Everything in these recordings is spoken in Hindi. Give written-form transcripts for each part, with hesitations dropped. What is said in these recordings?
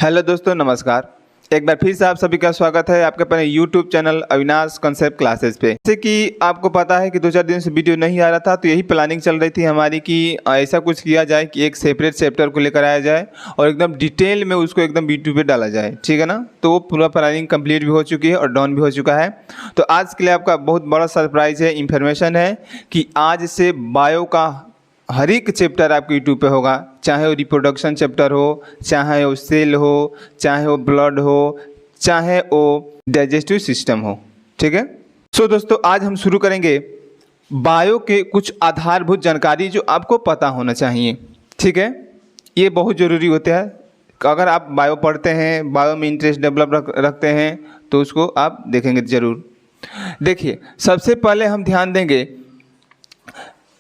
हेलो दोस्तों, नमस्कार। एक बार फिर से आप सभी का स्वागत है आपके अपने YouTube channel Avinash concept classes पे। जैसे कि आपको पता है कि 2-4 दिन से वीडियो नहीं आ रहा था, तो यही प्लानिंग चल रही थी हमारी कि ऐसा कुछ किया जाए कि एक सेपरेट चैप्टर को लेकर आया जाए और एकदम डिटेल में उसको एकदम यूट्यूब पे डाला जाए, ठीक है ना। तो वो पूरा प्लानिंग कंप्लीट भी हो चुकी है और डाउन भी हो चुका है। तो आज के लिए आपका बहुत बड़ा सरप्राइज है, इन्फॉर्मेशन है कि आज से बायो का हर एक चैप्टर आपके यूट्यूब पे होगा, चाहे वो रिप्रोडक्शन चैप्टर हो, चाहे वो सेल हो, चाहे वो ब्लड हो, चाहे वो डाइजेस्टिव सिस्टम हो, ठीक है। सो दोस्तों, आज हम शुरू करेंगे बायो के कुछ आधारभूत जानकारी जो आपको पता होना चाहिए, ठीक है। ये बहुत ज़रूरी होते हैं। अगर आप बायो पढ़ते हैं, बायो में इंटरेस्ट डेवलप रखते हैं, तो उसको आप देखेंगे ज़रूर। देखिए, सबसे पहले हम ध्यान देंगे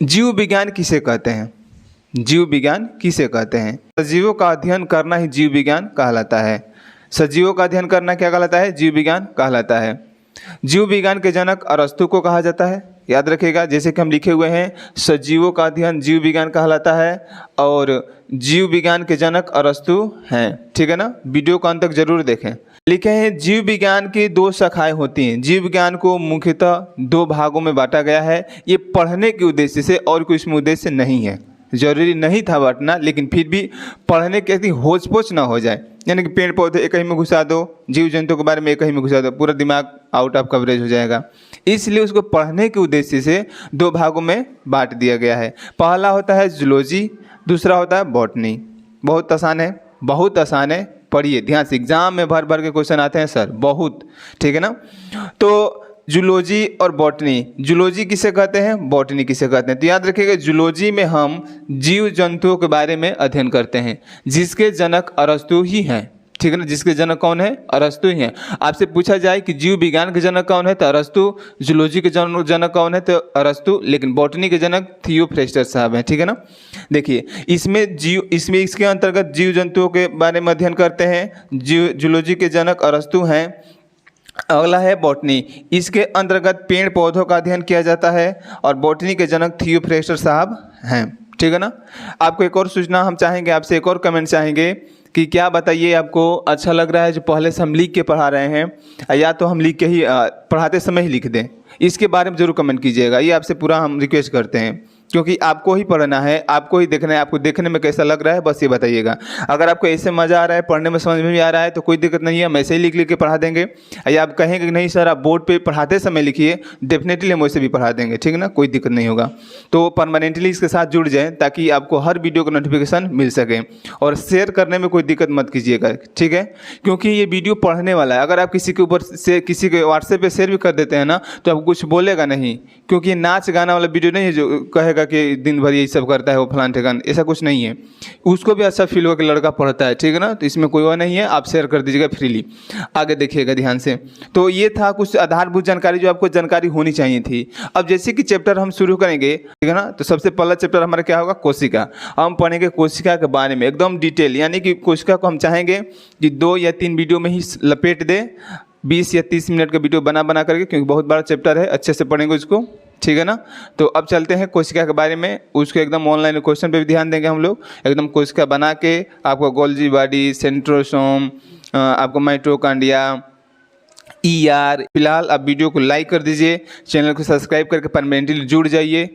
जीव विज्ञान किसे कहते हैं। जीव विज्ञान किसे कहते हैं? सजीवों का अध्ययन करना ही जीव विज्ञान कहलाता है। सजीवों का अध्ययन करना क्या कहलाता है? जीव विज्ञान कहलाता है। जीव विज्ञान के जनक अरस्तु को कहा जाता है, याद रखिएगा। जैसे कि हम लिखे हुए हैं, सजीवों का अध्ययन जीव विज्ञान कहलाता है और जीव विज्ञान के जनक अरस्तु हैं, ठीक है ना। वीडियो को अंत तक जरूर देखें। लिखे हैं, जीव विज्ञान की 2 शाखाएं होती हैं। जीव विज्ञान को मुख्यतः 2 भागों में बांटा गया है। ये पढ़ने के उद्देश्य से और कोई इसमें उद्देश्य नहीं है। जरूरी नहीं था बांटना, लेकिन फिर भी पढ़ने के ऐसी होच पोच ना हो जाए, यानी कि पेड़ पौधे एक ही में घुसा दो, जीव जंतु के बारे में एक ही में घुसा दो, पूरा दिमाग आउट ऑफ कवरेज हो जाएगा। इसलिए उसको पढ़ने के उद्देश्य से 2 भागों में बांट दिया गया है। पहला होता है जूलॉजी, दूसरा होता है बॉटनी। बहुत आसान है, बहुत आसान है, पढ़िए ध्यान से। एग्जाम में भर भर के क्वेश्चन आते हैं सर, बहुत, ठीक है ना। तो जूलॉजी और बॉटनी, जूलॉजी किसे कहते हैं, बॉटनी किसे कहते हैं? तो याद रखिएगा, जूलॉजी में हम जीव जंतुओं के बारे में अध्ययन करते हैं, जिसके जनक अरस्तु ही हैं, ठीक है ना। जिसके जनक कौन है? अरस्तु ही हैं। आपसे पूछा जाए कि जीव विज्ञान के जनक कौन है, तो अरस्तु। जूलॉजी के जनक कौन है, तो अरस्तु। लेकिन बॉटनी के जनक थियोफ्रेस्टस साहब हैं, ठीक है ना। देखिए, इसमें इसके अंतर्गत जीव जंतुओं के बारे में अध्ययन करते हैं। जूलॉजी के जनक अरस्तु हैं। अगला है बॉटनी, इसके अंतर्गत पेड़ पौधों का अध्ययन किया जाता है और बॉटनी के जनक थियोफ्रेस्टस साहब हैं, ठीक है ना। आपको एक और सूचना हम चाहेंगे, आपसे एक और कमेंट चाहेंगे कि क्या बताइए आपको अच्छा लग रहा है जो पहले से हम लिख के पढ़ा रहे हैं, या तो हम लिख के ही पढ़ाते समय ही लिख दें। इसके बारे में ज़रूर कमेंट कीजिएगा, ये आपसे पूरा हम रिक्वेस्ट करते हैं, क्योंकि आपको ही पढ़ना है, आपको ही देखना है, आपको देखने में कैसा लग रहा है, बस ये बताइएगा। अगर आपको ऐसे मज़ा आ रहा है, पढ़ने में समझ में भी आ रहा है, तो कोई दिक्कत नहीं है, हम ऐसे ही लिख के पढ़ा देंगे। या आप कहेंगे कि नहीं सर आप बोर्ड पे पढ़ाते समय लिखिए, डेफिनेटली हम वैसे भी पढ़ा देंगे, ठीक है ना, कोई दिक्कत नहीं होगा। तो परमानेंटली इसके साथ जुड़ जाएँ ताकि आपको हर वीडियो का नोटिफिकेशन मिल सके। और शेयर करने में कोई दिक्कत मत कीजिएगा, ठीक है, क्योंकि ये वीडियो पढ़ने वाला है। अगर आप किसी के ऊपर से किसी के व्हाट्सएप पे शेयर भी कर देते हैं ना, तो आपको कुछ बोलेगा नहीं, क्योंकि ये नाच गाना वाला वीडियो नहीं है जो कहेगा कि दिन भर यही सब करता है वो फलान ठिकान, ऐसा कुछ नहीं है। उसको भी अच्छा फील होगा कि लड़का पढ़ता है, ठीक है ना। तो इसमें कोई वो नहीं है, आप शेयर कर दीजिएगा फ्रीली। आगे देखिएगा ध्यान से। तो ये था कुछ आधारभूत जानकारी जो आपको जानकारी होनी चाहिए थी। अब जैसे कि चैप्टर हम शुरू करेंगे, ठीक है ना। तो सबसे पहला चैप्टर हमारा क्या होगा? कोशिका। हम पढ़ेंगे कोशिका के बारे में एकदम डिटेल, यानी कि कोशिका को हम चाहेंगे कि 2 या 3 वीडियो में ही लपेट दे, 20 या 30 मिनट का वीडियो बना करके, क्योंकि बहुत बड़ा चैप्टर है, अच्छे से पढ़ेंगे उसको, ठीक है ना। तो अब चलते हैं कोशिका के बारे में। उसके एकदम ऑनलाइन क्वेश्चन पे भी ध्यान देंगे हम लोग। एकदम कोशिका बना के आपको गोल्जी बॉडी, सेंट्रोसोम, आपको माइटोकॉन्ड्रिया, ER। फिलहाल आप वीडियो को लाइक कर दीजिए, चैनल को सब्सक्राइब करके परमानेंटली जुड़ जाइए।